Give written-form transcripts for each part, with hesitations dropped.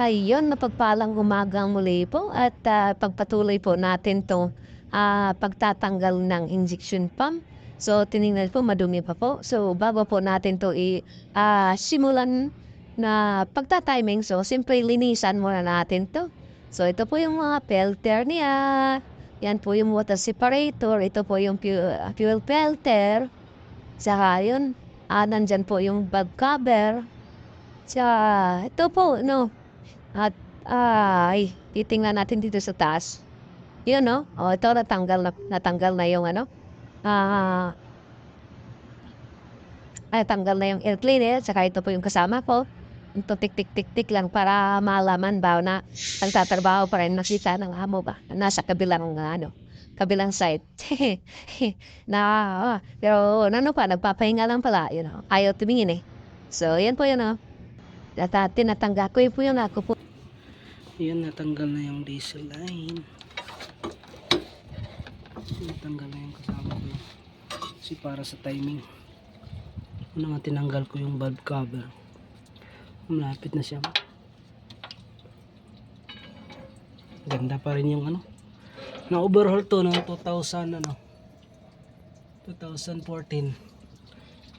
Ayun, mapagpalang umagang muli po at pagpatuloy po natin 'tong pagtatanggal ng injection pump. So, tiningnan po madumi pa po. So, bago po natin 'to simulan na pagta-timing, so siyempre linisan muna natin 'to. So, ito po yung mga filter niya, 'yan po yung water separator, ito po yung fuel filter, tsaka yun, nandiyan po yung valve cover, tsaka ito po 'no, at, titingnan natin dito sa taas. 'Yun 'no, oh, ito natanggal na yung ano, ah, natanggal na yung air cleaner, saka ito po yung kasama ko. Ito tik-tik-tik-tik lang para malaman ba na nagtatrabaho pa rin, nakita ng amo ba, nasa kabilang kabilang side. Na pero ano pa, nagpapahinga lang pala, ayaw tumingin, eh. So 'yan po 'yun, oh, at, tinatanggal ko yun po yung ako po. Yun, natanggal na yung diesel line. Natanggal na yung kasama ko. Kasi para sa timing. Una nga tinanggal ko yung valve cover. Malapit na siya. Ganda pa rin yung na overhaul to ng 2014.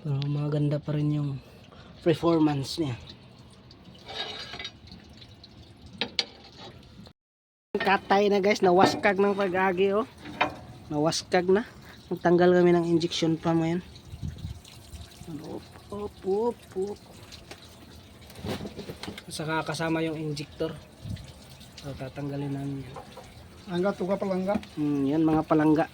Pero maganda pa rin yung performance niya. Katay na guys, nawaskag ng pag-agi, oh. Nawaskag na. Nagtanggal kami ng injection pump ngayon. Op. Saka kasama yung injector. So tatanggalin namin yan. Palangga, tuga palangga. Yan mga palangga.